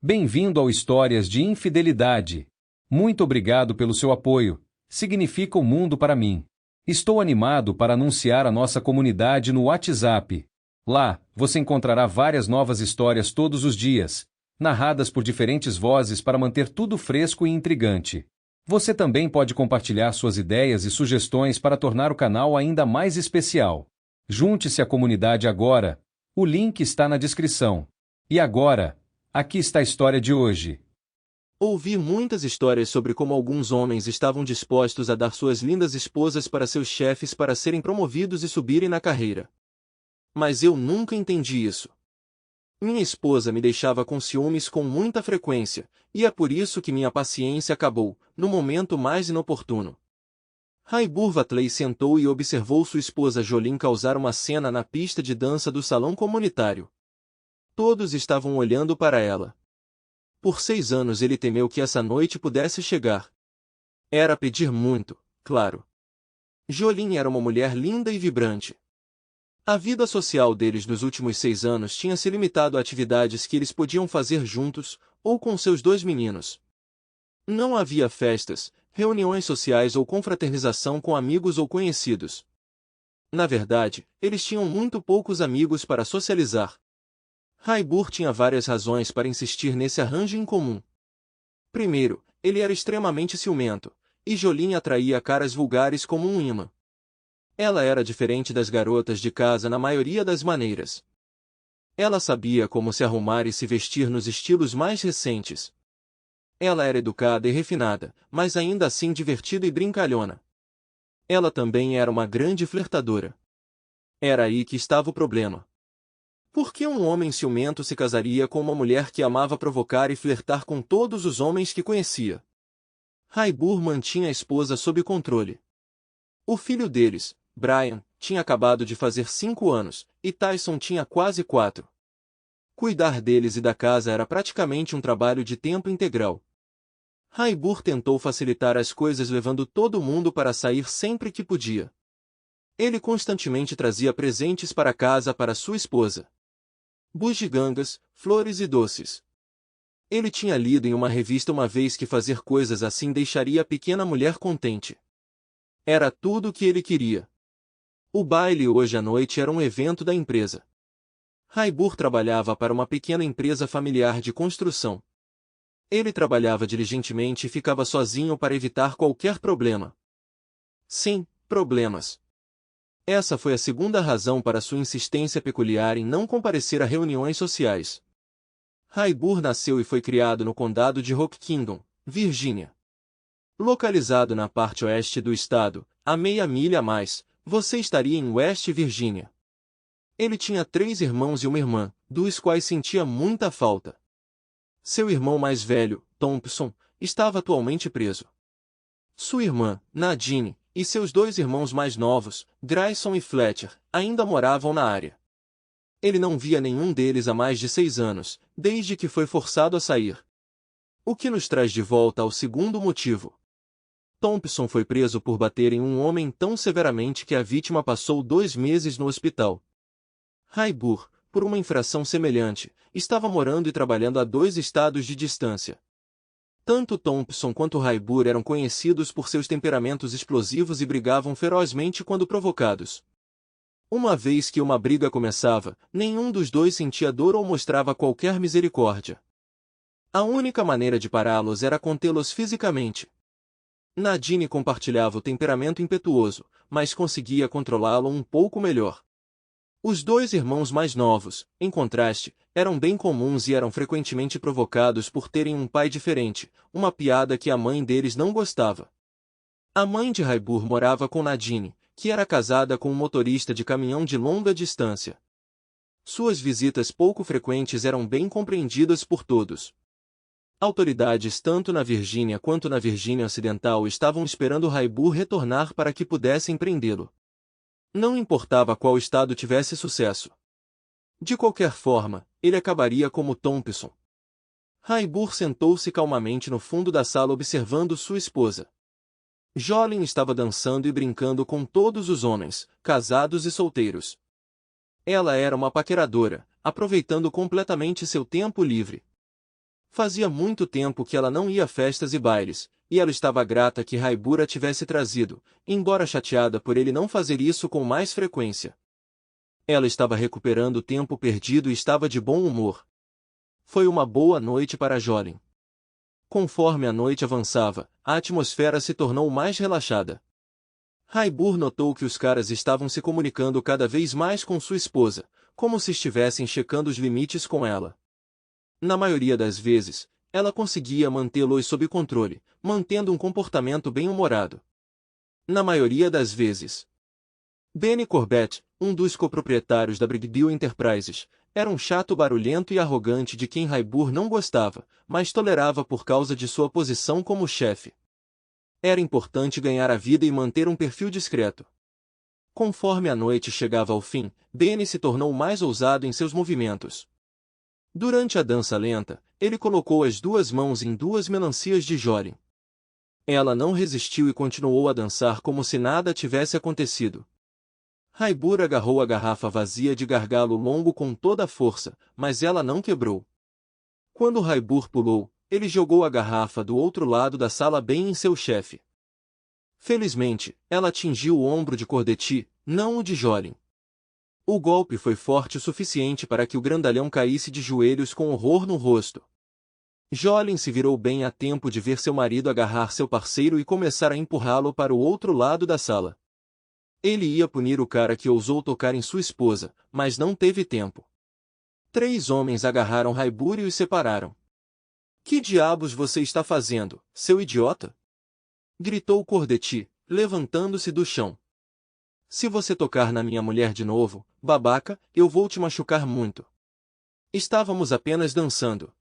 Bem-vindo ao Histórias de Infidelidade. Muito obrigado pelo seu apoio. Significa o mundo para mim. Estou animado para anunciar a nossa comunidade no WhatsApp. Lá, você encontrará várias novas histórias todos os dias, narradas por diferentes vozes para manter tudo fresco e intrigante. Você também pode compartilhar suas ideias e sugestões para tornar o canal ainda mais especial. Junte-se à comunidade agora. O link está na descrição. E agora, aqui está a história de hoje. Ouvi muitas histórias sobre como alguns homens estavam dispostos a dar suas lindas esposas para seus chefes para serem promovidos e subirem na carreira. Mas eu nunca entendi isso. Minha esposa me deixava com ciúmes com muita frequência, e é por isso que minha paciência acabou, no momento mais inoportuno. Raibur Vatley sentou e observou sua esposa Jolene causar uma cena na pista de dança do salão comunitário. Todos estavam olhando para ela. Por 6 anos ele temeu que essa noite pudesse chegar. Era pedir muito, claro. Jolene era uma mulher linda e vibrante. A vida social deles nos últimos 6 anos tinha se limitado a atividades que eles podiam fazer juntos, ou com seus 2 meninos. Não havia festas, reuniões sociais ou confraternização com amigos ou conhecidos. Na verdade, eles tinham muito poucos amigos para socializar. Raibur tinha várias razões para insistir nesse arranjo incomum. Primeiro, ele era extremamente ciumento, e Jolene atraía caras vulgares como um imã. Ela era diferente das garotas de casa na maioria das maneiras. Ela sabia como se arrumar e se vestir nos estilos mais recentes. Ela era educada e refinada, mas ainda assim divertida e brincalhona. Ela também era uma grande flertadora. Era aí que estava o problema. Por que um homem ciumento se casaria com uma mulher que amava provocar e flertar com todos os homens que conhecia? Raibur mantinha a esposa sob controle. O filho deles, Brian, tinha acabado de fazer 5 anos, e Tyson tinha quase 4. Cuidar deles e da casa era praticamente um trabalho de tempo integral. Raibur tentou facilitar as coisas levando todo mundo para sair sempre que podia. Ele constantemente trazia presentes para casa para sua esposa. Bugigangas, flores e doces. Ele tinha lido em uma revista uma vez que fazer coisas assim deixaria a pequena mulher contente. Era tudo o que ele queria. O baile hoje à noite era um evento da empresa. Raibur trabalhava para uma pequena empresa familiar de construção. Ele trabalhava diligentemente e ficava sozinho para evitar qualquer problema. Sim, problemas. Essa foi a segunda razão para sua insistência peculiar em não comparecer a reuniões sociais. Raibur nasceu e foi criado no condado de Rock Kingdom, Virgínia. Localizado na parte oeste do estado, a meia milha a mais, você estaria em West Virginia. Ele tinha 3 irmãos e uma irmã, dos quais sentia muita falta. Seu irmão mais velho, Thompson, estava atualmente preso. Sua irmã, Nadine, e seus 2 irmãos mais novos, Grayson e Fletcher, ainda moravam na área. Ele não via nenhum deles há mais de 6 anos, desde que foi forçado a sair. O que nos traz de volta ao segundo motivo. Thompson foi preso por bater em um homem tão severamente que a vítima passou 2 meses no hospital. Raibur, por uma infração semelhante, estava morando e trabalhando a 2 estados de distância. Tanto Thompson quanto Raibur eram conhecidos por seus temperamentos explosivos e brigavam ferozmente quando provocados. Uma vez que uma briga começava, nenhum dos dois sentia dor ou mostrava qualquer misericórdia. A única maneira de pará-los era contê-los fisicamente. Nadine compartilhava o temperamento impetuoso, mas conseguia controlá-lo um pouco melhor. Os 2 irmãos mais novos, em contraste, eram bem comuns e eram frequentemente provocados por terem um pai diferente, uma piada que a mãe deles não gostava. A mãe de Raibur morava com Nadine, que era casada com um motorista de caminhão de longa distância. Suas visitas pouco frequentes eram bem compreendidas por todos. Autoridades tanto na Virgínia quanto na Virgínia Ocidental estavam esperando Raibur retornar para que pudessem prendê-lo. Não importava qual estado tivesse sucesso. De qualquer forma, ele acabaria como Thompson. Raibur sentou-se calmamente no fundo da sala observando sua esposa. Jolene estava dançando e brincando com todos os homens, casados e solteiros. Ela era uma paqueradora, aproveitando completamente seu tempo livre. Fazia muito tempo que ela não ia a festas e bailes, e ela estava grata que Raibur a tivesse trazido, embora chateada por ele não fazer isso com mais frequência. Ela estava recuperando o tempo perdido e estava de bom humor. Foi uma boa noite para Jolin. Conforme a noite avançava, a atmosfera se tornou mais relaxada. Raibur notou que os caras estavam se comunicando cada vez mais com sua esposa, como se estivessem checando os limites com ela. Na maioria das vezes, ela conseguia mantê-los sob controle, mantendo um comportamento bem-humorado. Na maioria das vezes, Benny Corbett, um dos coproprietários da Brigdeal Enterprises, era um chato barulhento e arrogante de quem Raibur não gostava, mas tolerava por causa de sua posição como chefe. Era importante ganhar a vida e manter um perfil discreto. Conforme a noite chegava ao fim, Benny se tornou mais ousado em seus movimentos. Durante a dança lenta, ele colocou as duas mãos em duas melancias de Jolin. Ela não resistiu e continuou a dançar como se nada tivesse acontecido. Raibur agarrou a garrafa vazia de gargalo longo com toda a força, mas ela não quebrou. Quando Raibur pulou, ele jogou a garrafa do outro lado da sala bem em seu chefe. Felizmente, ela atingiu o ombro de Cordetti, não o de Jolin. O golpe foi forte o suficiente para que o grandalhão caísse de joelhos com horror no rosto. Jolin se virou bem a tempo de ver seu marido agarrar seu parceiro e começar a empurrá-lo para o outro lado da sala. Ele ia punir o cara que ousou tocar em sua esposa, mas não teve tempo. 3 homens agarraram Raibur e os separaram. Que diabos você está fazendo, seu idiota? Gritou Cordetti, levantando-se do chão. Se você tocar na minha mulher de novo, babaca, eu vou te machucar muito. Estávamos apenas dançando.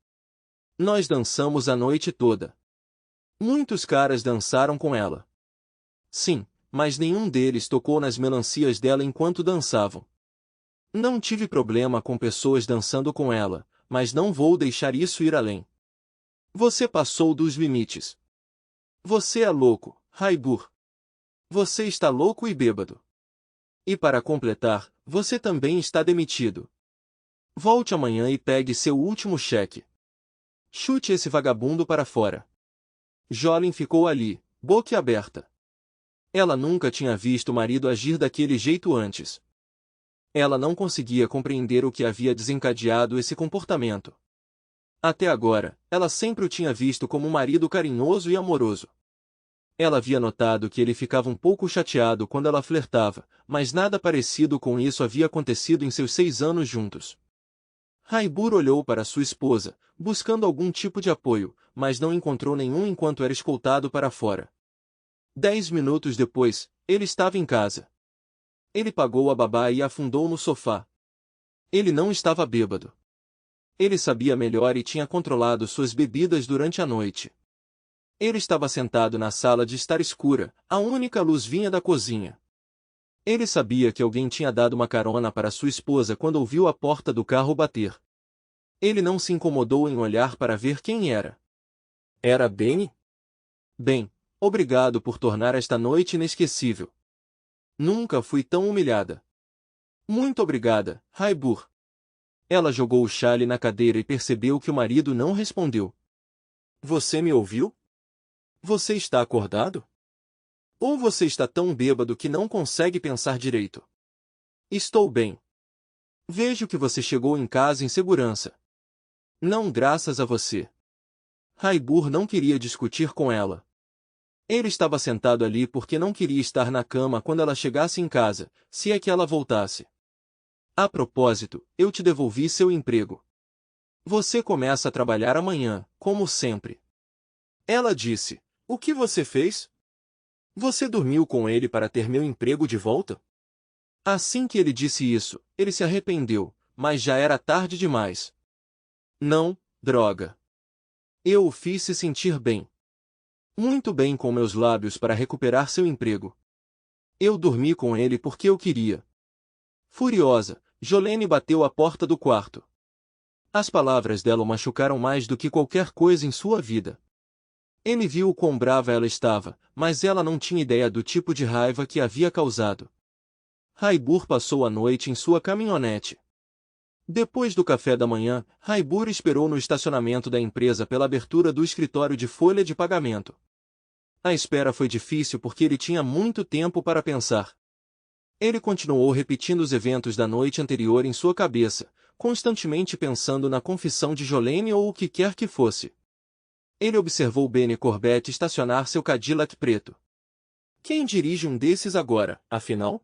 Nós dançamos a noite toda. Muitos caras dançaram com ela. Sim, mas nenhum deles tocou nas melancias dela enquanto dançavam. Não tive problema com pessoas dançando com ela, mas não vou deixar isso ir além. Você passou dos limites. Você é louco, Raibur. Você está louco e bêbado. E para completar, você também está demitido. Volte amanhã e pegue seu último cheque. Chute esse vagabundo para fora. Jolin ficou ali, boquiaberta. Ela nunca tinha visto o marido agir daquele jeito antes. Ela não conseguia compreender o que havia desencadeado esse comportamento. Até agora, ela sempre o tinha visto como um marido carinhoso e amoroso. Ela havia notado que ele ficava um pouco chateado quando ela flertava, mas nada parecido com isso havia acontecido em seus 6 anos juntos. Raibur olhou para sua esposa, buscando algum tipo de apoio, mas não encontrou nenhum enquanto era escoltado para fora. 10 minutos depois, ele estava em casa. Ele pagou a babá e afundou no sofá. Ele não estava bêbado. Ele sabia melhor e tinha controlado suas bebidas durante a noite. Ele estava sentado na sala de estar escura, a única luz vinha da cozinha. Ele sabia que alguém tinha dado uma carona para sua esposa quando ouviu a porta do carro bater. Ele não se incomodou em olhar para ver quem era. Era Benny? Bem, obrigado por tornar esta noite inesquecível. Nunca fui tão humilhada. Muito obrigada, Raibur. Ela jogou o chale na cadeira e percebeu que o marido não respondeu. Você me ouviu? Você está acordado? Ou você está tão bêbado que não consegue pensar direito? Estou bem. Vejo que você chegou em casa em segurança. Não graças a você. Raibur não queria discutir com ela. Ele estava sentado ali porque não queria estar na cama quando ela chegasse em casa, se é que ela voltasse. A propósito, eu te devolvi seu emprego. Você começa a trabalhar amanhã, como sempre. Ela disse. O que você fez? Você dormiu com ele para ter meu emprego de volta? Assim que ele disse isso, ele se arrependeu, mas já era tarde demais. Não, droga. Eu o fiz se sentir bem. Muito bem com meus lábios para recuperar seu emprego. Eu dormi com ele porque eu queria. Furiosa, Jolene bateu à porta do quarto. As palavras dela o machucaram mais do que qualquer coisa em sua vida. Ele viu o quão brava ela estava, mas ela não tinha ideia do tipo de raiva que havia causado. Raibur passou a noite em sua caminhonete. Depois do café da manhã, Raibur esperou no estacionamento da empresa pela abertura do escritório de folha de pagamento. A espera foi difícil porque ele tinha muito tempo para pensar. Ele continuou repetindo os eventos da noite anterior em sua cabeça, constantemente pensando na confissão de Jolene ou o que quer que fosse. Ele observou Benny Corbett estacionar seu Cadillac preto. Quem dirige um desses agora, afinal?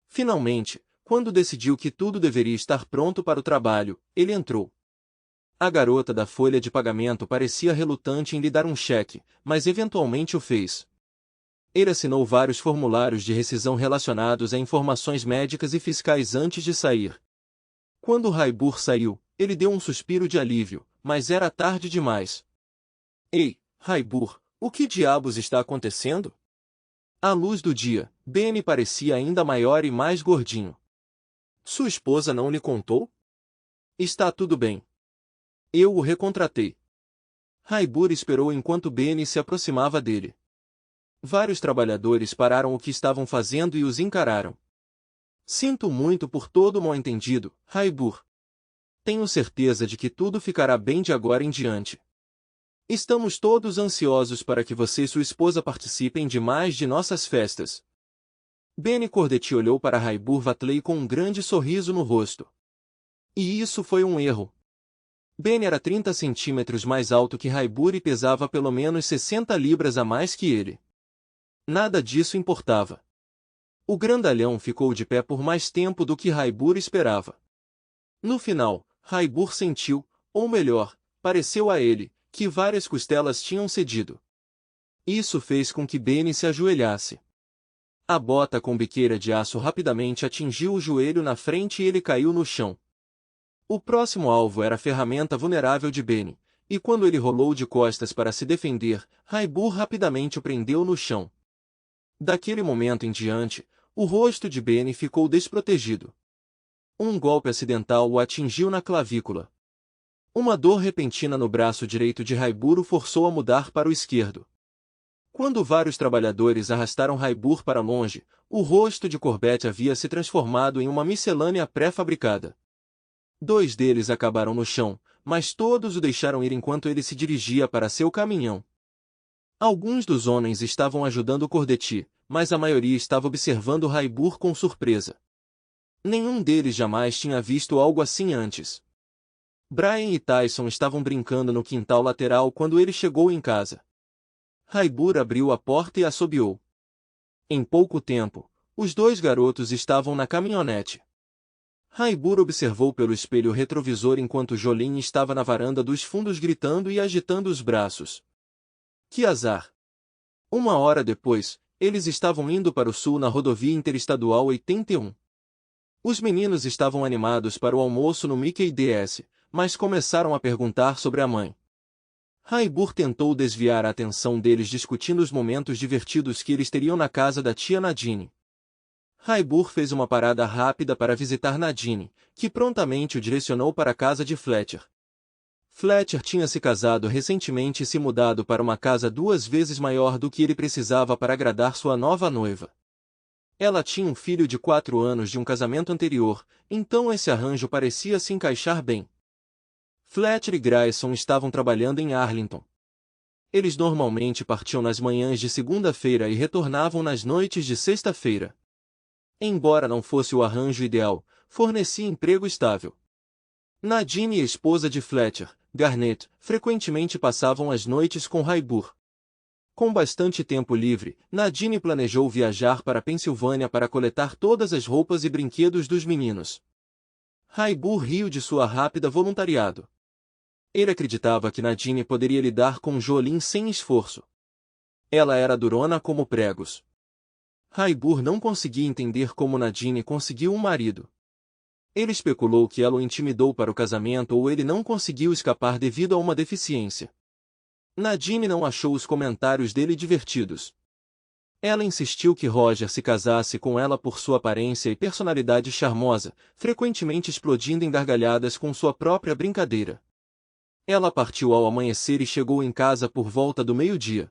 Finalmente, quando decidiu que tudo deveria estar pronto para o trabalho, ele entrou. A garota da folha de pagamento parecia relutante em lhe dar um cheque, mas eventualmente o fez. Ele assinou vários formulários de rescisão relacionados a informações médicas e fiscais antes de sair. Quando Raibur saiu, ele deu um suspiro de alívio, mas era tarde demais. Ei, Raibur, o que diabos está acontecendo? À luz do dia, Benny parecia ainda maior e mais gordinho. Sua esposa não lhe contou? Está tudo bem. Eu o recontratei. Raibur esperou enquanto Benny se aproximava dele. Vários trabalhadores pararam o que estavam fazendo e os encararam. Sinto muito por todo o mal-entendido, Raibur. Tenho certeza de que tudo ficará bem de agora em diante. Estamos todos ansiosos para que você e sua esposa participem de mais de nossas festas. Benny Cordetti olhou para Raibur Vatley com um grande sorriso no rosto. E isso foi um erro. Benny era 30 centímetros mais alto que Raibur e pesava pelo menos 60 libras a mais que ele. Nada disso importava. O grandalhão ficou de pé por mais tempo do que Raibur esperava. No final, Raibur sentiu, ou melhor, pareceu a ele, que várias costelas tinham cedido. Isso fez com que Benny se ajoelhasse. A bota com biqueira de aço rapidamente atingiu o joelho na frente e ele caiu no chão. O próximo alvo era a ferramenta vulnerável de Benny, e quando ele rolou de costas para se defender, Raibur rapidamente o prendeu no chão. Daquele momento em diante, o rosto de Benny ficou desprotegido. Um golpe acidental o atingiu na clavícula. Uma dor repentina no braço direito de Raibur o forçou a mudar para o esquerdo. Quando vários trabalhadores arrastaram Raibur para longe, o rosto de Corbett havia se transformado em uma miscelânea pré-fabricada. 2 deles acabaram no chão, mas todos o deixaram ir enquanto ele se dirigia para seu caminhão. Alguns dos homens estavam ajudando Cordetti, mas a maioria estava observando Raibur com surpresa. Nenhum deles jamais tinha visto algo assim antes. Brian e Tyson estavam brincando no quintal lateral quando ele chegou em casa. Raibur abriu a porta e assobiou. Em pouco tempo, os 2 garotos estavam na caminhonete. Raibur observou pelo espelho retrovisor enquanto Jolene estava na varanda dos fundos gritando e agitando os braços. Que azar! 1 hora depois, eles estavam indo para o sul na rodovia interestadual 81. Os meninos estavam animados para o almoço no Mickey DS, mas começaram a perguntar sobre a mãe. Raibur tentou desviar a atenção deles discutindo os momentos divertidos que eles teriam na casa da tia Nadine. Raibur fez uma parada rápida para visitar Nadine, que prontamente o direcionou para a casa de Fletcher. Fletcher tinha se casado recentemente e se mudado para uma casa 2 vezes maior do que ele precisava para agradar sua nova noiva. Ela tinha um filho de 4 anos de um casamento anterior, então esse arranjo parecia se encaixar bem. Fletcher e Grayson estavam trabalhando em Arlington. Eles normalmente partiam nas manhãs de segunda-feira e retornavam nas noites de sexta-feira. Embora não fosse o arranjo ideal, fornecia emprego estável. Nadine e a esposa de Fletcher, Garnett, frequentemente passavam as noites com Raibur. Com bastante tempo livre, Nadine planejou viajar para a Pensilvânia para coletar todas as roupas e brinquedos dos meninos. Raibur riu de sua rápida voluntariado. Ele acreditava que Nadine poderia lidar com Jolene sem esforço. Ela era durona como pregos. Raibur não conseguia entender como Nadine conseguiu um marido. Ele especulou que ela o intimidou para o casamento ou ele não conseguiu escapar devido a uma deficiência. Nadine não achou os comentários dele divertidos. Ela insistiu que Roger se casasse com ela por sua aparência e personalidade charmosa, frequentemente explodindo em gargalhadas com sua própria brincadeira. Ela partiu ao amanhecer e chegou em casa por volta do meio-dia.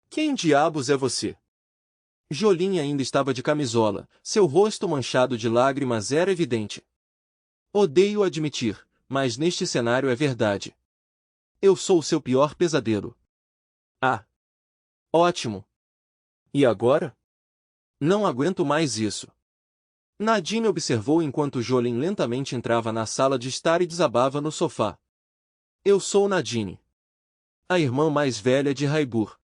Quem diabos é você? Jolene ainda estava de camisola, seu rosto manchado de lágrimas era evidente. Odeio admitir, mas neste cenário é verdade. Eu sou o seu pior pesadelo. Ah! Ótimo! E agora? Não aguento mais isso. Nadine observou enquanto Jolin lentamente entrava na sala de estar e desabava no sofá. Eu sou Nadine, a irmã mais velha de Raibur.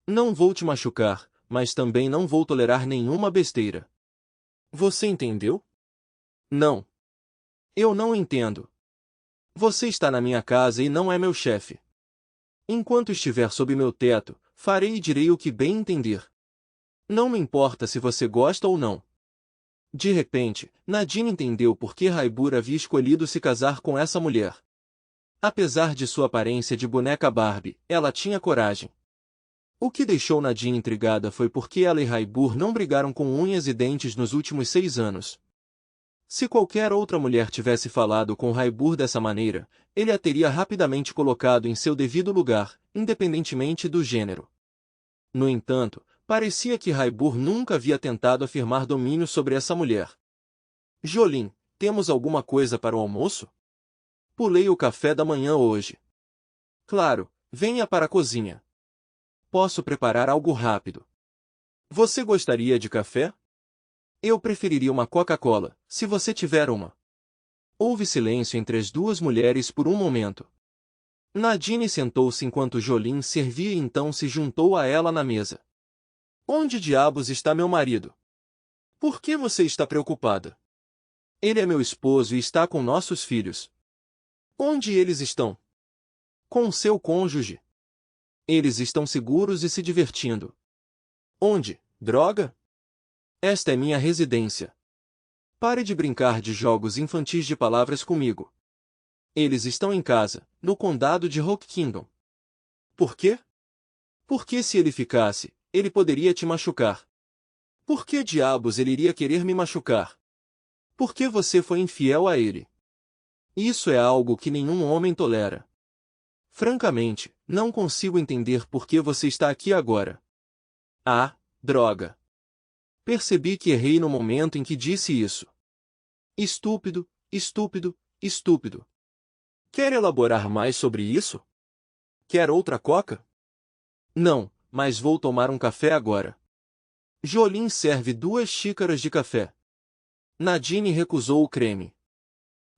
Não vou te machucar, mas também não vou tolerar nenhuma besteira. Você entendeu? Não. Eu não entendo. Você está na minha casa e não é meu chefe. Enquanto estiver sob meu teto, farei e direi o que bem entender. Não me importa se você gosta ou não. De repente, Nadine entendeu por que Raibur havia escolhido se casar com essa mulher. Apesar de sua aparência de boneca Barbie, ela tinha coragem. O que deixou Nadine intrigada foi porque ela e Raibur não brigaram com unhas e dentes nos últimos 6 anos. Se qualquer outra mulher tivesse falado com Raibur dessa maneira, ele a teria rapidamente colocado em seu devido lugar, independentemente do gênero. No entanto, parecia que Raibur nunca havia tentado afirmar domínio sobre essa mulher. Jolin, temos alguma coisa para o almoço? Pulei o café da manhã hoje. Claro, venha para a cozinha. Posso preparar algo rápido. Você gostaria de café? Eu preferiria uma Coca-Cola, se você tiver uma. Houve silêncio entre as duas mulheres por um momento. Nadine sentou-se enquanto Jolin servia e então se juntou a ela na mesa. Onde diabos está meu marido? Por que você está preocupada? Ele é meu esposo e está com nossos filhos. Onde eles estão? Com seu cônjuge. Eles estão seguros e se divertindo. Onde, droga? Esta é minha residência. Pare de brincar de jogos infantis de palavras comigo. Eles estão em casa, no condado de Rock Kingdom. Por quê? Porque se ele ficasse, ele poderia te machucar. Por que diabos ele iria querer me machucar? Porque você foi infiel a ele. Isso é algo que nenhum homem tolera. Francamente, não consigo entender por que você está aqui agora. Ah, droga. Percebi que errei no momento em que disse isso. Estúpido, estúpido, estúpido. Quer elaborar mais sobre isso? Quer outra coca? Não, mas vou tomar um café agora. Jolin serve 2 xícaras de café. Nadine recusou o creme.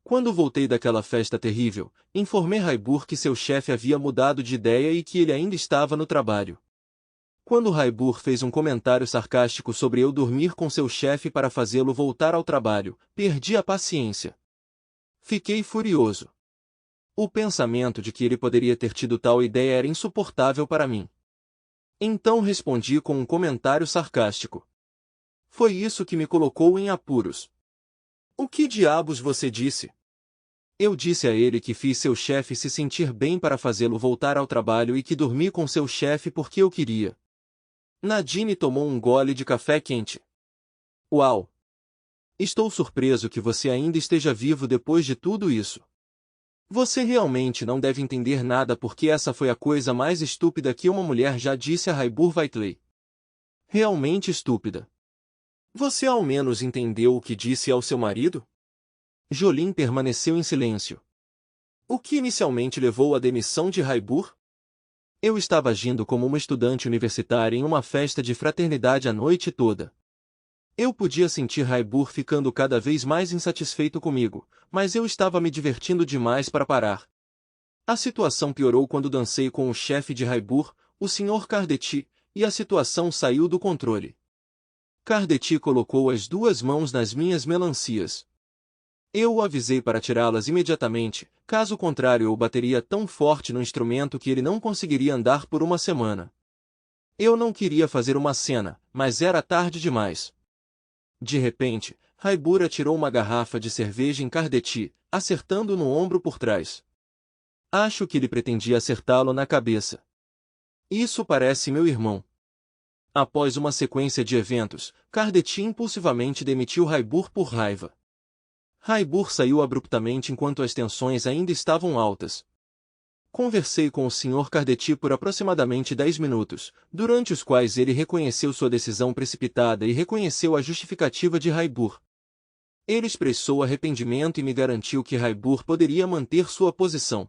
Quando voltei daquela festa terrível, informei Raibur que seu chefe havia mudado de ideia e que ele ainda estava no trabalho. Quando Raibur fez um comentário sarcástico sobre eu dormir com seu chefe para fazê-lo voltar ao trabalho, perdi a paciência. Fiquei furioso. O pensamento de que ele poderia ter tido tal ideia era insuportável para mim. Então respondi com um comentário sarcástico. Foi isso que me colocou em apuros. O que diabos você disse? Eu disse a ele que fiz seu chefe se sentir bem para fazê-lo voltar ao trabalho e que dormi com seu chefe porque eu queria. Nadine tomou um gole de café quente. Uau! Estou surpreso que você ainda esteja vivo depois de tudo isso. Você realmente não deve entender nada porque essa foi a coisa mais estúpida que uma mulher já disse a Raibur Whiteley. Realmente estúpida. Você ao menos entendeu o que disse ao seu marido? Jolin permaneceu em silêncio. O que inicialmente levou à demissão de Raibur? Eu estava agindo como uma estudante universitária em uma festa de fraternidade a noite toda. Eu podia sentir Raibur ficando cada vez mais insatisfeito comigo, mas eu estava me divertindo demais para parar. A situação piorou quando dancei com o chefe de Raibur, o Sr. Cardeti, e a situação saiu do controle. Cardeti colocou as 2 mãos nas minhas melancias. Eu o avisei para tirá-las imediatamente, caso contrário eu bateria tão forte no instrumento que ele não conseguiria andar por uma semana. Eu não queria fazer uma cena, mas era tarde demais. De repente, Raibur atirou uma garrafa de cerveja em Cardeti, acertando no ombro por trás. Acho que ele pretendia acertá-lo na cabeça. Isso parece meu irmão. Após uma sequência de eventos, Cardeti impulsivamente demitiu Raibur por raiva. Raibur saiu abruptamente enquanto as tensões ainda estavam altas. Conversei com o Sr. Cardeti por aproximadamente 10 minutos, durante os quais ele reconheceu sua decisão precipitada e reconheceu a justificativa de Raibur. Ele expressou arrependimento e me garantiu que Raibur poderia manter sua posição.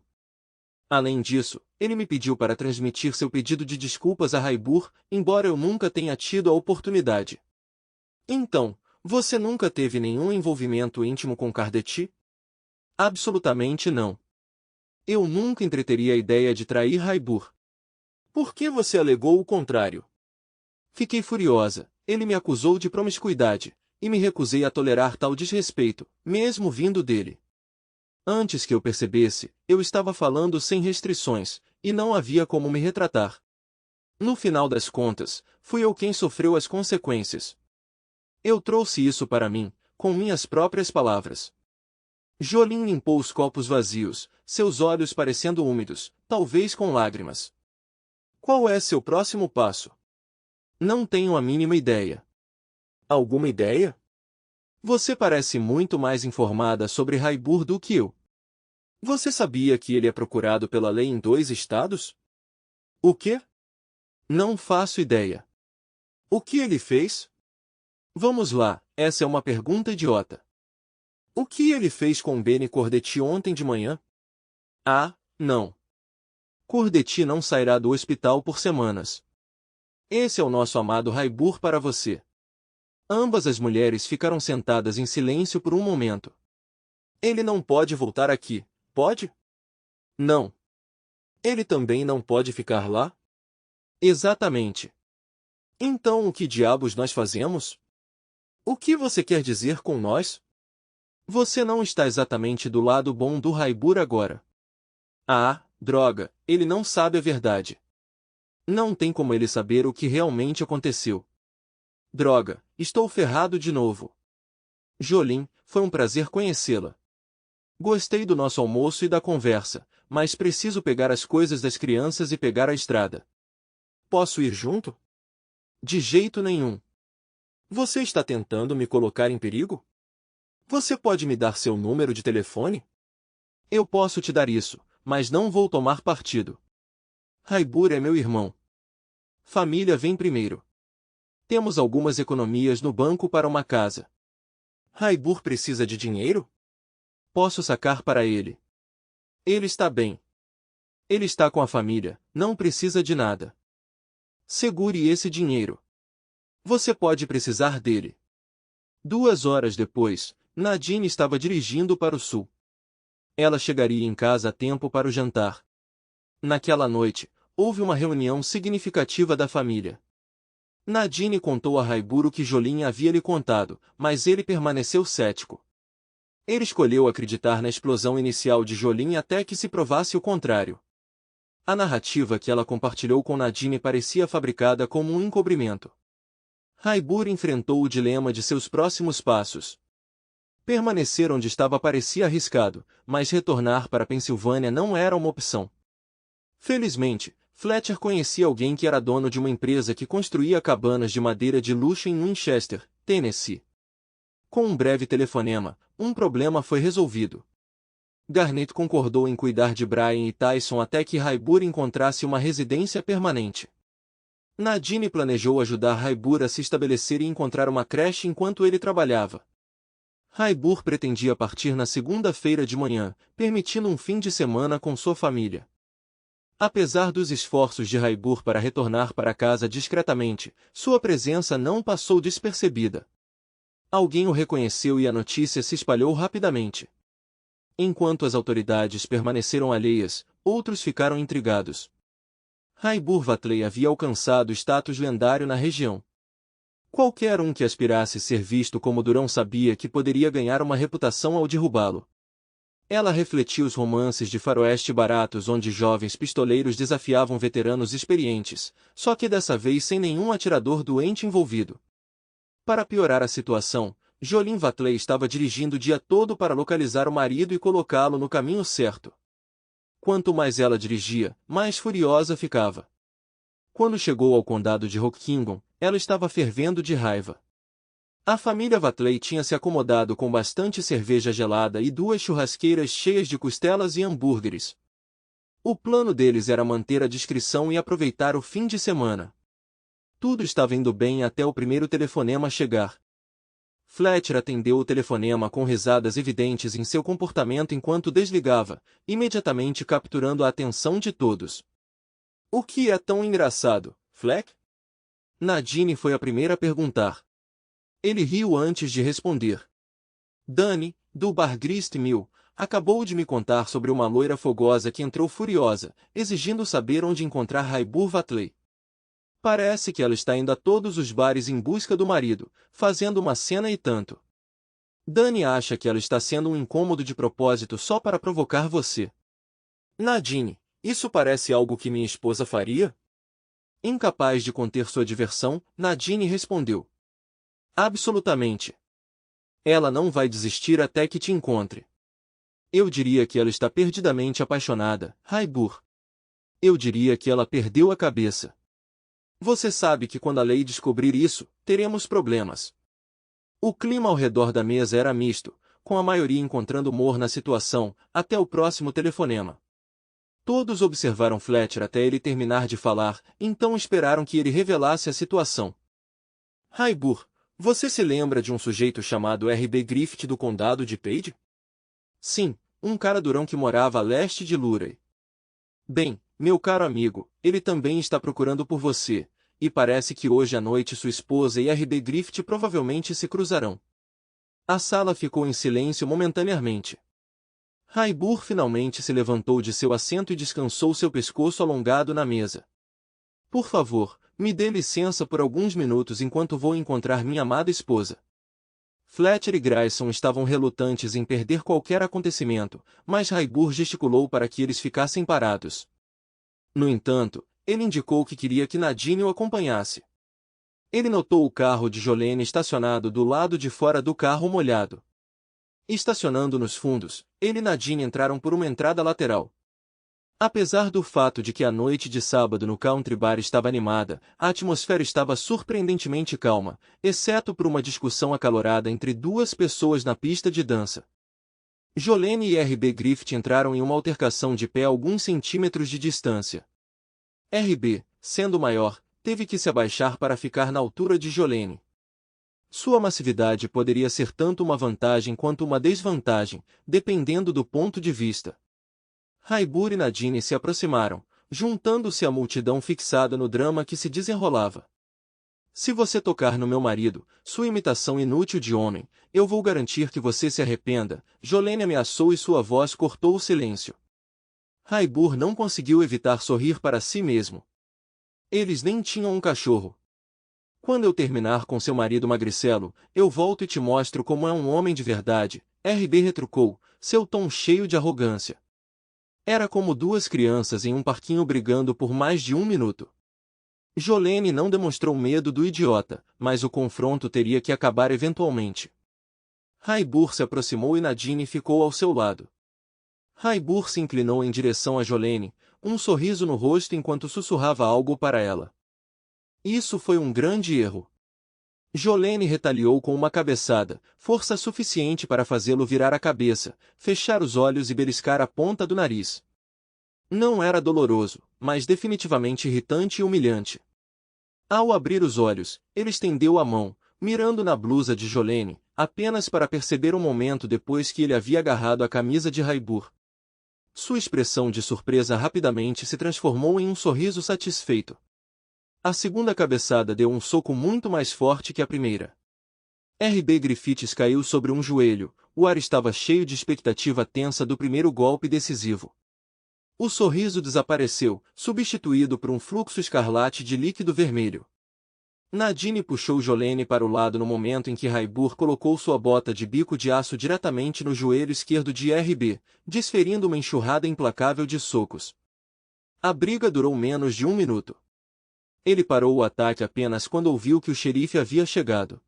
Além disso, ele me pediu para transmitir seu pedido de desculpas a Raibur, embora eu nunca tenha tido a oportunidade. Então, você nunca teve nenhum envolvimento íntimo com Kardeti? Absolutamente não. Eu nunca entreteria a ideia de trair Raibur. Por que você alegou o contrário? Fiquei furiosa. Ele me acusou de promiscuidade, e me recusei a tolerar tal desrespeito, mesmo vindo dele. Antes que eu percebesse, eu estava falando sem restrições, e não havia como me retratar. No final das contas, fui eu quem sofreu as consequências. Eu trouxe isso para mim, com minhas próprias palavras. Jolin limpou os copos vazios, seus olhos parecendo úmidos, talvez com lágrimas. Qual é seu próximo passo? Não tenho a mínima ideia. Alguma ideia? Você parece muito mais informada sobre Raibur do que eu. Você sabia que ele é procurado pela lei em 2 estados? O quê? Não faço ideia. O que ele fez? Vamos lá, essa é uma pergunta idiota. O que ele fez com Bene Cordetti ontem de manhã? Ah, não. Cordetti não sairá do hospital por semanas. Esse é o nosso amado Raibur para você. Ambas as mulheres ficaram sentadas em silêncio por um momento. Ele não pode voltar aqui, pode? Não. Ele também não pode ficar lá? Exatamente. Então o que diabos nós fazemos? O que você quer dizer com nós? Você não está exatamente do lado bom do Raibur agora. Ah, droga, ele não sabe a verdade. Não tem como ele saber o que realmente aconteceu. Droga, estou ferrado de novo. Jolin, foi um prazer conhecê-la. Gostei do nosso almoço e da conversa, mas preciso pegar as coisas das crianças e pegar a estrada. Posso ir junto? De jeito nenhum. Você está tentando me colocar em perigo? Você pode me dar seu número de telefone? Eu posso te dar isso, mas não vou tomar partido. Raibur é meu irmão. Família vem primeiro. Temos algumas economias no banco para uma casa. Raibur precisa de dinheiro? Posso sacar para ele. Ele está bem. Ele está com a família, não precisa de nada. Segure esse dinheiro. Você pode precisar dele. 2 horas depois, Nadine estava dirigindo para o sul. Ela chegaria em casa a tempo para o jantar. Naquela noite, houve uma reunião significativa da família. Nadine contou a Raibur o que Jolin havia lhe contado, mas ele permaneceu cético. Ele escolheu acreditar na explosão inicial de Jolin até que se provasse o contrário. A narrativa que ela compartilhou com Nadine parecia fabricada como um encobrimento. Raibur enfrentou o dilema de seus próximos passos. Permanecer onde estava parecia arriscado, mas retornar para a Pensilvânia não era uma opção. Felizmente, Fletcher conhecia alguém que era dono de uma empresa que construía cabanas de madeira de luxo em Winchester, Tennessee. Com um breve telefonema, um problema foi resolvido. Garnett concordou em cuidar de Brian e Tyson até que Raibur encontrasse uma residência permanente. Nadine planejou ajudar Raibur a se estabelecer e encontrar uma creche enquanto ele trabalhava. Raibur pretendia partir na segunda-feira de manhã, permitindo um fim de semana com sua família. Apesar dos esforços de Raibur para retornar para casa discretamente, sua presença não passou despercebida. Alguém o reconheceu e a notícia se espalhou rapidamente. Enquanto as autoridades permaneceram alheias, outros ficaram intrigados. Raibur Vatley havia alcançado status lendário na região. Qualquer um que aspirasse ser visto como durão sabia que poderia ganhar uma reputação ao derrubá-lo. Ela refletia os romances de faroeste baratos onde jovens pistoleiros desafiavam veteranos experientes, só que dessa vez sem nenhum atirador doente envolvido. Para piorar a situação, Jolin Vatley estava dirigindo o dia todo para localizar o marido e colocá-lo no caminho certo. Quanto mais ela dirigia, mais furiosa ficava. Quando chegou ao condado de Rockingham, ela estava fervendo de raiva. A família Vatley tinha se acomodado com bastante cerveja gelada e 2 churrasqueiras cheias de costelas e hambúrgueres. O plano deles era manter a discrição e aproveitar o fim de semana. Tudo estava indo bem até o primeiro telefonema chegar. Fletcher atendeu o telefonema com risadas evidentes em seu comportamento enquanto desligava, imediatamente capturando a atenção de todos. O que é tão engraçado, Fleck? Nadine foi a primeira a perguntar. Ele riu antes de responder. Dani, do bar Grist Mill, acabou de me contar sobre uma loira fogosa que entrou furiosa, exigindo saber onde encontrar Raibur Vatley. Parece que ela está indo a todos os bares em busca do marido, fazendo uma cena e tanto. Dani acha que ela está sendo um incômodo de propósito só para provocar você. Nadine, isso parece algo que minha esposa faria? Incapaz de conter sua diversão, Nadine respondeu. Absolutamente. Ela não vai desistir até que te encontre. Eu diria que ela está perdidamente apaixonada, Raibur. Eu diria que ela perdeu a cabeça. Você sabe que quando a lei descobrir isso, teremos problemas. O clima ao redor da mesa era misto, com a maioria encontrando humor na situação, até o próximo telefonema. Todos observaram Fletcher até ele terminar de falar, então esperaram que ele revelasse a situação. Raibur, você se lembra de um sujeito chamado R.B. Griffith do condado de Page? Sim, um cara durão que morava a leste de Luray. Bem, meu caro amigo, ele também está procurando por você, e parece que hoje à noite sua esposa e R.B. Griffith provavelmente se cruzarão. A sala ficou em silêncio momentaneamente. Raibur finalmente se levantou de seu assento e descansou seu pescoço alongado na mesa. Por favor, me dê licença por alguns minutos enquanto vou encontrar minha amada esposa. Fletcher e Grayson estavam relutantes em perder qualquer acontecimento, mas Raibur gesticulou para que eles ficassem parados. No entanto, ele indicou que queria que Nadine o acompanhasse. Ele notou o carro de Jolene estacionado do lado de fora do carro molhado. Estacionando nos fundos, ele e Nadine entraram por uma entrada lateral. Apesar do fato de que a noite de sábado no Country Bar estava animada, a atmosfera estava surpreendentemente calma, exceto por uma discussão acalorada entre duas pessoas na pista de dança. Jolene e R.B. Griffith entraram em uma altercação de pé a alguns centímetros de distância. R.B., sendo maior, teve que se abaixar para ficar na altura de Jolene. Sua massividade poderia ser tanto uma vantagem quanto uma desvantagem, dependendo do ponto de vista. Raibur e Nadine se aproximaram, juntando-se à multidão fixada no drama que se desenrolava. Se você tocar no meu marido, sua imitação inútil de homem, eu vou garantir que você se arrependa, Jolene ameaçou e sua voz cortou o silêncio. Raibur não conseguiu evitar sorrir para si mesmo. Eles nem tinham um cachorro. Quando eu terminar com seu marido magricelo, eu volto e te mostro como é um homem de verdade, R.B. retrucou, seu tom cheio de arrogância. Era como duas crianças em um parquinho brigando por mais de um minuto. Jolene não demonstrou medo do idiota, mas o confronto teria que acabar eventualmente. Raibur se aproximou e Nadine ficou ao seu lado. Raibur se inclinou em direção a Jolene, um sorriso no rosto enquanto sussurrava algo para ela. Isso foi um grande erro. Jolene retaliou com uma cabeçada, força suficiente para fazê-lo virar a cabeça, fechar os olhos e beliscar a ponta do nariz. Não era doloroso, mas definitivamente irritante e humilhante. Ao abrir os olhos, ele estendeu a mão, mirando na blusa de Jolene, apenas para perceber um momento depois que ele havia agarrado a camisa de Raibur. Sua expressão de surpresa rapidamente se transformou em um sorriso satisfeito. A segunda cabeçada deu um soco muito mais forte que a primeira. R.B. Griffiths caiu sobre um joelho, o ar estava cheio de expectativa tensa do primeiro golpe decisivo. O sorriso desapareceu, substituído por um fluxo escarlate de líquido vermelho. Nadine puxou Jolene para o lado no momento em que Raibur colocou sua bota de bico de aço diretamente no joelho esquerdo de R.B., desferindo uma enxurrada implacável de socos. A briga durou menos de um minuto. Ele parou o ataque apenas quando ouviu que o xerife havia chegado.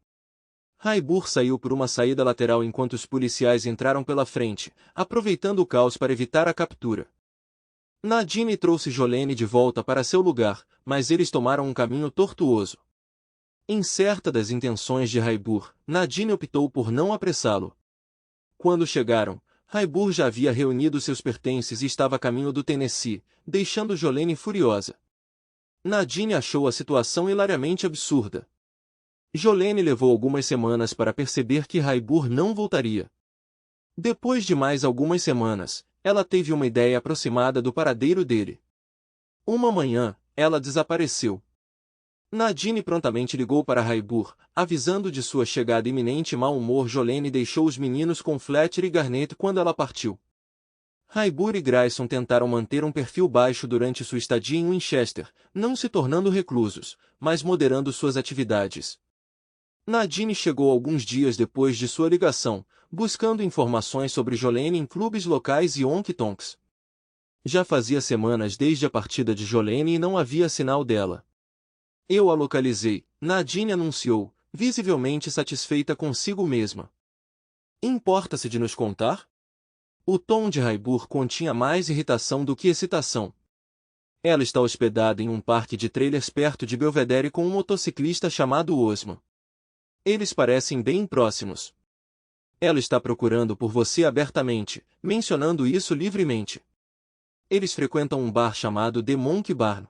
Raibur saiu por uma saída lateral enquanto os policiais entraram pela frente, aproveitando o caos para evitar a captura. Nadine trouxe Jolene de volta para seu lugar, mas eles tomaram um caminho tortuoso. Incerta das intenções de Raibur, Nadine optou por não apressá-lo. Quando chegaram, Raibur já havia reunido seus pertences e estava a caminho do Tennessee, deixando Jolene furiosa. Nadine achou a situação hilariamente absurda. Jolene levou algumas semanas para perceber que Haibur não voltaria. Depois de mais algumas semanas, ela teve uma ideia aproximada do paradeiro dele. Uma manhã, ela desapareceu. Nadine prontamente ligou para Haibur, avisando de sua chegada iminente e mau humor. Jolene deixou os meninos com Fletcher e Garnet quando ela partiu. Haibur e Grayson tentaram manter um perfil baixo durante sua estadia em Winchester, não se tornando reclusos, mas moderando suas atividades. Nadine chegou alguns dias depois de sua ligação, buscando informações sobre Jolene em clubes locais e honky-tonks. Já fazia semanas desde a partida de Jolene e não havia sinal dela. Eu a localizei, Nadine anunciou, visivelmente satisfeita consigo mesma. Importa-se de nos contar? O tom de Haibur continha mais irritação do que excitação. Ela está hospedada em um parque de trailers perto de Belvedere com um motociclista chamado Osman. Eles parecem bem próximos. Ela está procurando por você abertamente, mencionando isso livremente. Eles frequentam um bar chamado The Monkey Barn.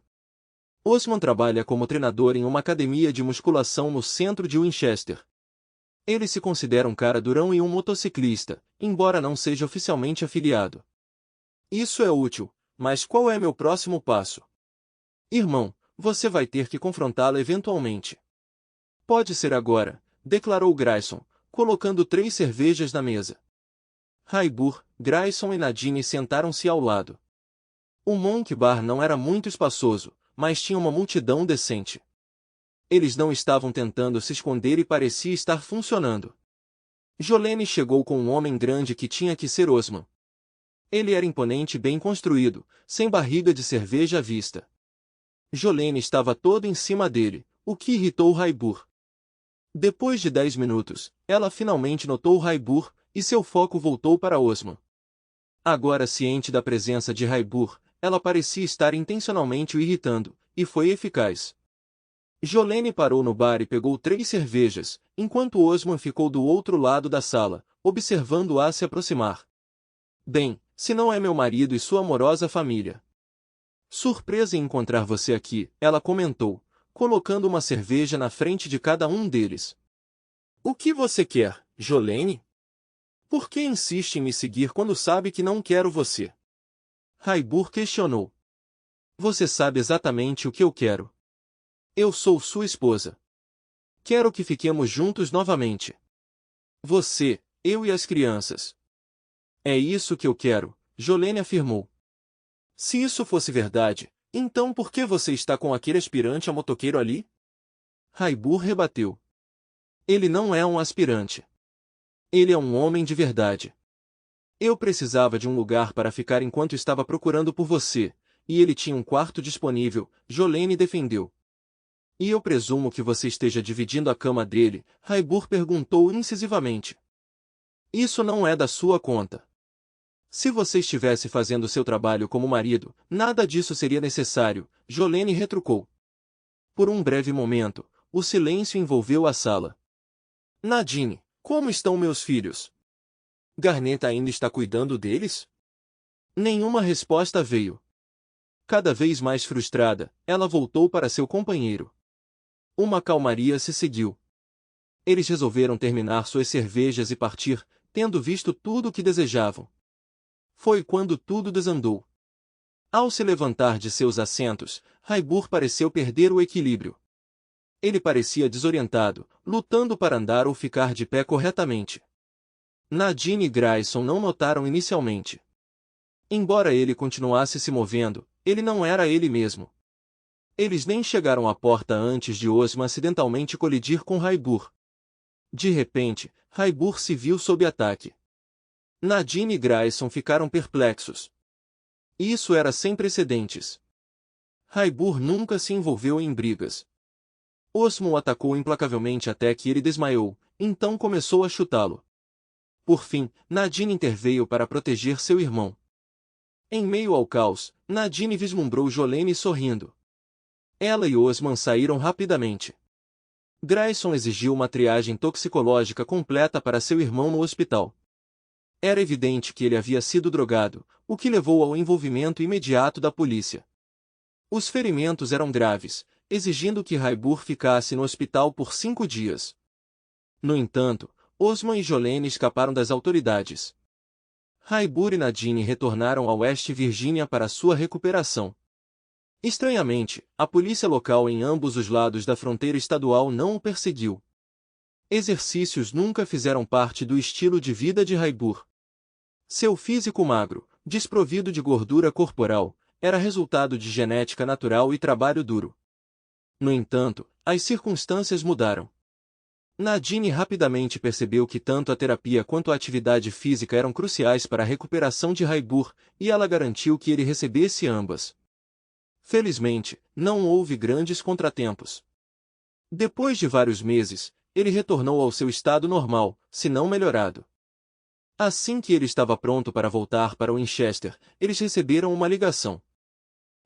Osman trabalha como treinador em uma academia de musculação no centro de Winchester. Ele se considera um cara durão e um motociclista, embora não seja oficialmente afiliado. Isso é útil, mas qual é meu próximo passo? Irmão, você vai ter que confrontá-lo eventualmente. Pode ser agora, declarou Grayson, colocando 3 cervejas na mesa. Haibur, Grayson e Nadine sentaram-se ao lado. O Monkey Bar não era muito espaçoso, mas tinha uma multidão decente. Eles não estavam tentando se esconder e parecia estar funcionando. Jolene chegou com um homem grande que tinha que ser Osman. Ele era imponente e bem construído, sem barriga de cerveja à vista. Jolene estava todo em cima dele, o que irritou Haibur. Depois de 10 minutos, ela finalmente notou Haibur, e seu foco voltou para Osman. Agora ciente da presença de Haibur, ela parecia estar intencionalmente o irritando, e foi eficaz. Jolene parou no bar e pegou 3 cervejas, enquanto Osman ficou do outro lado da sala, observando-a se aproximar. Bem, se não é meu marido e sua amorosa família. Surpresa em encontrar você aqui, ela comentou, colocando uma cerveja na frente de cada um deles. O que você quer, Jolene? Por que insiste em me seguir quando sabe que não quero você? Haibur questionou. Você sabe exatamente o que eu quero. Eu sou sua esposa. Quero que fiquemos juntos novamente. Você, eu e as crianças. É isso que eu quero, Jolene afirmou. Se isso fosse verdade, então por que você está com aquele aspirante a motoqueiro ali? Haibur rebateu. Ele não é um aspirante. Ele é um homem de verdade. Eu precisava de um lugar para ficar enquanto estava procurando por você, e ele tinha um quarto disponível, Jolene defendeu. E eu presumo que você esteja dividindo a cama dele, Haibur perguntou incisivamente. Isso não é da sua conta. Se você estivesse fazendo seu trabalho como marido, nada disso seria necessário, Jolene retrucou. Por um breve momento, o silêncio envolveu a sala. Nadine, como estão meus filhos? Garnet ainda está cuidando deles? Nenhuma resposta veio. Cada vez mais frustrada, ela voltou para seu companheiro. Uma calmaria se seguiu. Eles resolveram terminar suas cervejas e partir, tendo visto tudo o que desejavam. Foi quando tudo desandou. Ao se levantar de seus assentos, Haibur pareceu perder o equilíbrio. Ele parecia desorientado, lutando para andar ou ficar de pé corretamente. Nadine e Grayson não notaram inicialmente. Embora ele continuasse se movendo, ele não era ele mesmo. Eles nem chegaram à porta antes de Osman acidentalmente colidir com Haibur. De repente, Haibur se viu sob ataque. Nadine e Grayson ficaram perplexos. Isso era sem precedentes. Haibur nunca se envolveu em brigas. Osman o atacou implacavelmente até que ele desmaiou, então começou a chutá-lo. Por fim, Nadine interveio para proteger seu irmão. Em meio ao caos, Nadine vislumbrou Jolene sorrindo. Ela e Osman saíram rapidamente. Grayson exigiu uma triagem toxicológica completa para seu irmão no hospital. Era evidente que ele havia sido drogado, o que levou ao envolvimento imediato da polícia. Os ferimentos eram graves, exigindo que Haibur ficasse no hospital por 5 dias. No entanto, Osman e Jolene escaparam das autoridades. Haibur e Nadine retornaram a West Virginia para sua recuperação. Estranhamente, a polícia local em ambos os lados da fronteira estadual não o perseguiu. Exercícios nunca fizeram parte do estilo de vida de Haibur. Seu físico magro, desprovido de gordura corporal, era resultado de genética natural e trabalho duro. No entanto, as circunstâncias mudaram. Nadine rapidamente percebeu que tanto a terapia quanto a atividade física eram cruciais para a recuperação de Haibur, e ela garantiu que ele recebesse ambas. Felizmente, não houve grandes contratempos. Depois de vários meses, ele retornou ao seu estado normal, se não melhorado. Assim que ele estava pronto para voltar para Winchester, eles receberam uma ligação.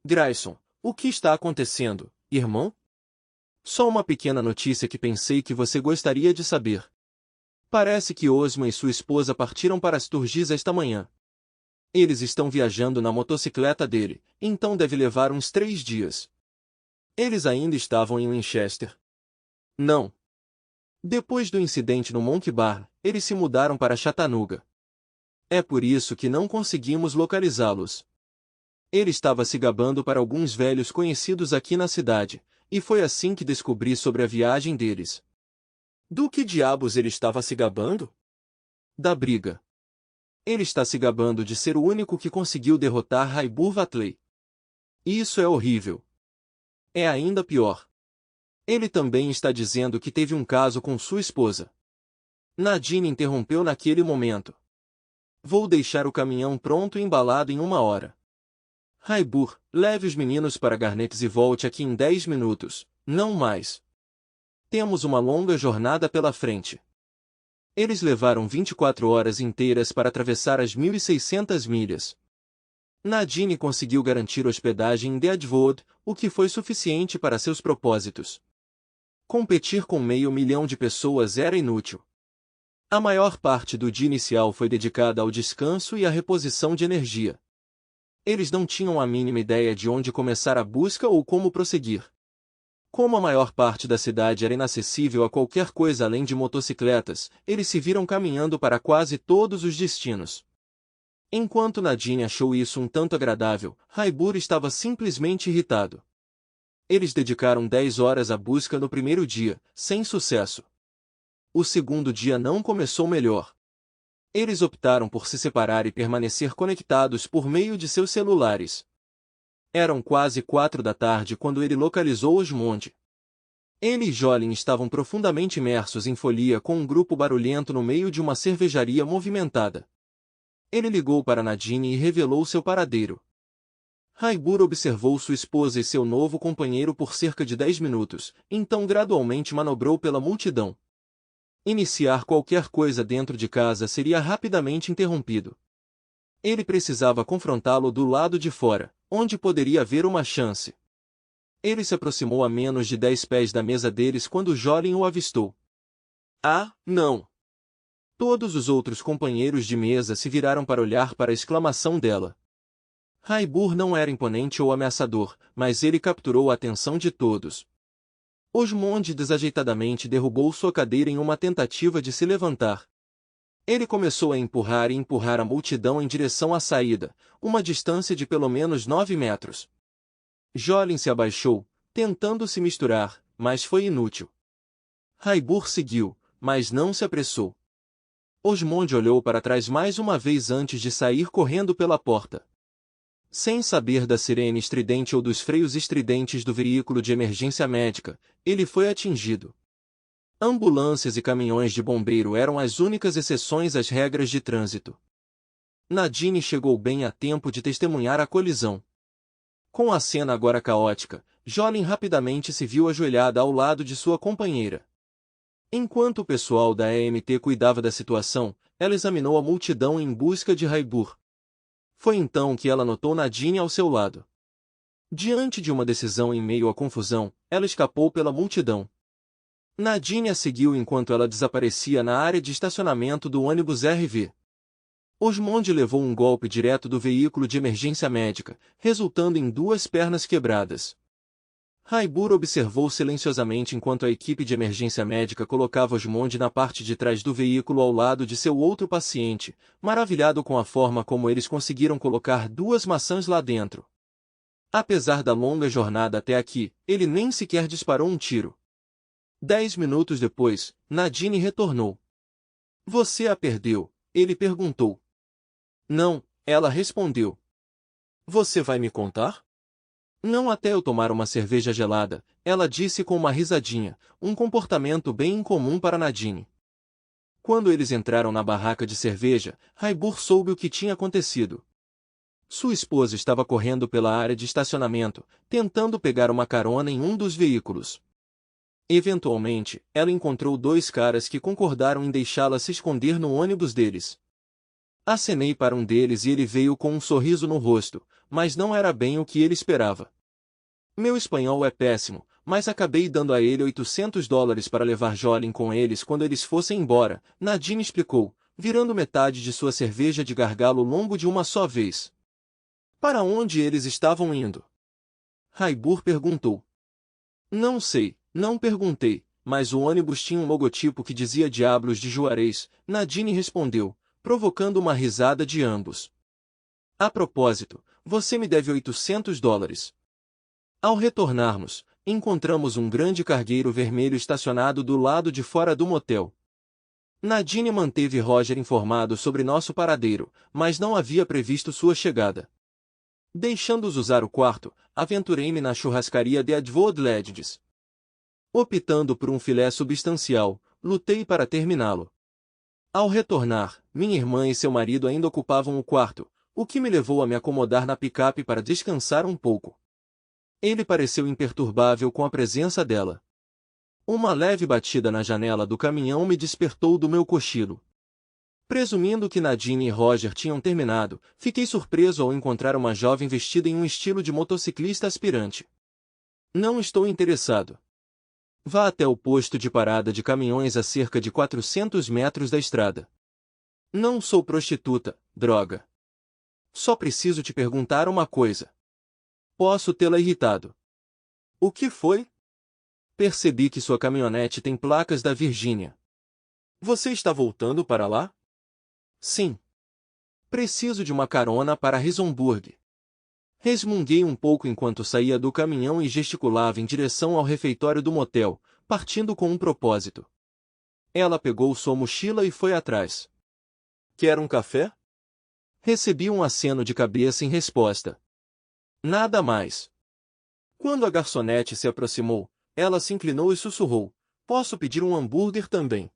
Grayson, o que está acontecendo, irmão? Só uma pequena notícia que pensei que você gostaria de saber. Parece que Osman e sua esposa partiram para Sturgis esta manhã. Eles estão viajando na motocicleta dele, então deve levar uns 3 dias. Eles ainda estavam em Winchester? Não. Depois do incidente no Monkey Bar, eles se mudaram para Chattanooga. É por isso que não conseguimos localizá-los. Ele estava se gabando para alguns velhos conhecidos aqui na cidade, e foi assim que descobri sobre a viagem deles. Do que diabos ele estava se gabando? Da briga. Ele está se gabando de ser o único que conseguiu derrotar Haibur Vatley. Isso é horrível. É ainda pior. Ele também está dizendo que teve um caso com sua esposa. Nadine interrompeu naquele momento. Vou deixar o caminhão pronto e embalado em 1 hora. Haibur, leve os meninos para Garnets e volte aqui em 10 minutos, não mais. Temos uma longa jornada pela frente. Eles levaram 24 horas inteiras para atravessar as 1.600 milhas. Nadine conseguiu garantir hospedagem em Deadwood, o que foi suficiente para seus propósitos. Competir com 500.000 de pessoas era inútil. A maior parte do dia inicial foi dedicada ao descanso e à reposição de energia. Eles não tinham a mínima ideia de onde começar a busca ou como prosseguir. Como a maior parte da cidade era inacessível a qualquer coisa além de motocicletas, eles se viram caminhando para quase todos os destinos. Enquanto Nadine achou isso um tanto agradável, Haibur estava simplesmente irritado. Eles dedicaram 10 horas à busca no primeiro dia, sem sucesso. O segundo dia não começou melhor. Eles optaram por se separar e permanecer conectados por meio de seus celulares. Eram quase 4 da tarde quando ele localizou Osmond. Ele e Jolene estavam profundamente imersos em folia com um grupo barulhento no meio de uma cervejaria movimentada. Ele ligou para Nadine e revelou seu paradeiro. Haibur observou sua esposa e seu novo companheiro por cerca de 10 minutos, então gradualmente manobrou pela multidão. Iniciar qualquer coisa dentro de casa seria rapidamente interrompido. Ele precisava confrontá-lo do lado de fora, onde poderia haver uma chance. Ele se aproximou a menos de 10 pés da mesa deles quando Jolene o avistou. Ah, não! Todos os outros companheiros de mesa se viraram para olhar para a exclamação dela. Haibur não era imponente ou ameaçador, mas ele capturou a atenção de todos. Osmond desajeitadamente derrubou sua cadeira em uma tentativa de se levantar. Ele começou a empurrar a multidão em direção à saída, uma distância de pelo menos 9 metros. Jolene se abaixou, tentando se misturar, mas foi inútil. Haibur seguiu, mas não se apressou. Osmond olhou para trás mais uma vez antes de sair correndo pela porta. Sem saber da sirene estridente ou dos freios estridentes do veículo de emergência médica, ele foi atingido. Ambulâncias e caminhões de bombeiro eram as únicas exceções às regras de trânsito. Nadine chegou bem a tempo de testemunhar a colisão. Com a cena agora caótica, Jolene rapidamente se viu ajoelhada ao lado de sua companheira. Enquanto o pessoal da EMT cuidava da situação, ela examinou a multidão em busca de Haibur. Foi então que ela notou Nadine ao seu lado. Diante de uma decisão em meio à confusão, ela escapou pela multidão. Nadine a seguiu enquanto ela desaparecia na área de estacionamento do ônibus RV. Osmond levou um golpe direto do veículo de emergência médica, resultando em 2 pernas quebradas. Raibur observou silenciosamente enquanto a equipe de emergência médica colocava Osmond na parte de trás do veículo ao lado de seu outro paciente, maravilhado com a forma como eles conseguiram colocar 2 maçãs lá dentro. Apesar da longa jornada até aqui, ele nem sequer disparou um tiro. 10 minutos depois, Nadine retornou. Você a perdeu? Ele perguntou. Não, ela respondeu. Você vai me contar? Não até eu tomar uma cerveja gelada, ela disse com uma risadinha, um comportamento bem incomum para Nadine. Quando eles entraram na barraca de cerveja, Raibur soube o que tinha acontecido. Sua esposa estava correndo pela área de estacionamento, tentando pegar uma carona em um dos veículos. Eventualmente, ela encontrou 2 caras que concordaram em deixá-la se esconder no ônibus deles. Acenei para um deles e ele veio com um sorriso no rosto, mas não era bem o que ele esperava. Meu espanhol é péssimo, mas acabei dando a ele $800 para levar Jolin com eles quando eles fossem embora, Nadine explicou, virando metade de sua cerveja de gargalo longo de uma só vez. Para onde eles estavam indo? Raibur perguntou. Não sei, não perguntei, mas o ônibus tinha um logotipo que dizia Diablos de Juarez, Nadine respondeu, provocando uma risada de ambos. A propósito, você me deve $800. Ao retornarmos, encontramos um grande cargueiro vermelho estacionado do lado de fora do motel. Nadine manteve Roger informado sobre nosso paradeiro, mas não havia previsto sua chegada. Deixando-os usar o quarto, aventurei-me na churrascaria de Adwood Ledges. Optando por um filé substancial, lutei para terminá-lo. Ao retornar, minha irmã e seu marido ainda ocupavam o quarto, o que me levou a me acomodar na picape para descansar um pouco. Ele pareceu imperturbável com a presença dela. Uma leve batida na janela do caminhão me despertou do meu cochilo. Presumindo que Nadine e Roger tinham terminado, fiquei surpreso ao encontrar uma jovem vestida em um estilo de motociclista aspirante. Não estou interessado. Vá até o posto de parada de caminhões a cerca de 400 metros da estrada. Não sou prostituta, droga. Só preciso te perguntar uma coisa. Posso tê-la irritado. O que foi? Percebi que sua caminhonete tem placas da Virgínia. Você está voltando para lá? Sim. Preciso de uma carona para Harrisonburg. Resmunguei um pouco enquanto saía do caminhão e gesticulava em direção ao refeitório do motel, partindo com um propósito. Ela pegou sua mochila e foi atrás. Quer um café? Recebi um aceno de cabeça em resposta. Nada mais. Quando a garçonete se aproximou, ela se inclinou e sussurrou, posso pedir um hambúrguer também.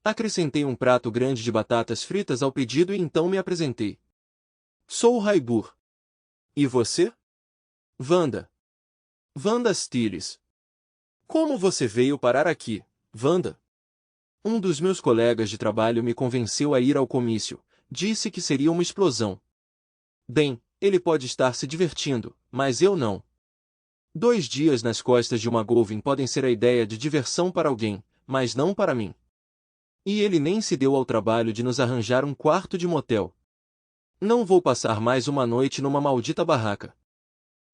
Acrescentei um prato grande de batatas fritas ao pedido e então me apresentei. Sou o Raibur. E você? Wanda. Wanda Stiles. Como você veio parar aqui, Wanda? Um dos meus colegas de trabalho me convenceu a ir ao comício, disse que seria uma explosão. Bem, ele pode estar se divertindo, mas eu não. 2 dias nas costas de uma Golvin podem ser a ideia de diversão para alguém, mas não para mim. E ele nem se deu ao trabalho de nos arranjar um quarto de motel. Não vou passar mais uma noite numa maldita barraca.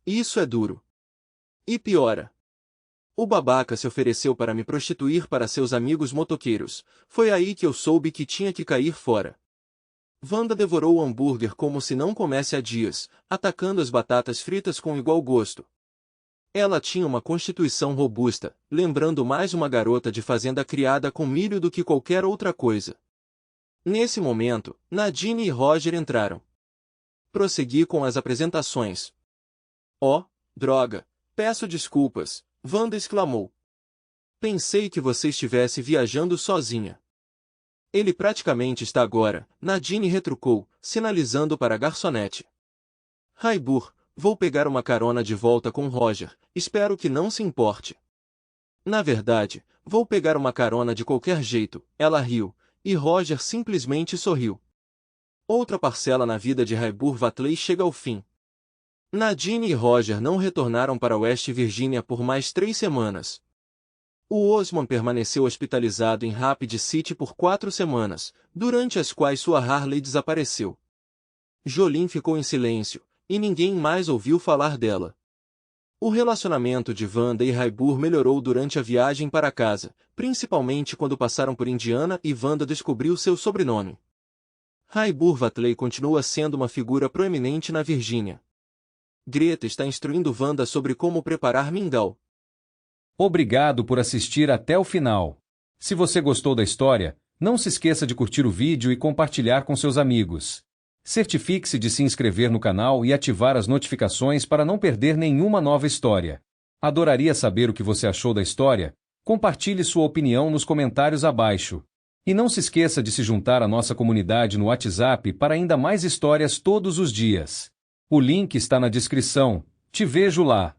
Isso é duro. E piora. O babaca se ofereceu para me prostituir para seus amigos motoqueiros. Foi aí que eu soube que tinha que cair fora. Wanda devorou o hambúrguer como se não comesse há dias, atacando as batatas fritas com igual gosto. Ela tinha uma constituição robusta, lembrando mais uma garota de fazenda criada com milho do que qualquer outra coisa. Nesse momento, Nadine e Roger entraram. Prossegui com as apresentações. Oh, droga, peço desculpas, Wanda exclamou. Pensei que você estivesse viajando sozinha. Ele praticamente está agora, Nadine retrucou, sinalizando para a garçonete. Raibur, vou pegar uma carona de volta com Roger, espero que não se importe. Na verdade, vou pegar uma carona de qualquer jeito, ela riu, e Roger simplesmente sorriu. Outra parcela na vida de Raibur Vatley chega ao fim. Nadine e Roger não retornaram para West Virginia por mais 3 semanas. O Osman permaneceu hospitalizado em Rapid City por 4 semanas, durante as quais sua Harley desapareceu. Jolin ficou em silêncio, e ninguém mais ouviu falar dela. O relacionamento de Wanda e Raibur melhorou durante a viagem para casa, principalmente quando passaram por Indiana e Wanda descobriu seu sobrenome. Raibur Vatley continua sendo uma figura proeminente na Virgínia. Greta está instruindo Wanda sobre como preparar mingau. Obrigado por assistir até o final. Se você gostou da história, não se esqueça de curtir o vídeo e compartilhar com seus amigos. Certifique-se de se inscrever no canal e ativar as notificações para não perder nenhuma nova história. Adoraria saber o que você achou da história. Compartilhe sua opinião nos comentários abaixo. E não se esqueça de se juntar à nossa comunidade no WhatsApp para ainda mais histórias todos os dias. O link está na descrição. Te vejo lá.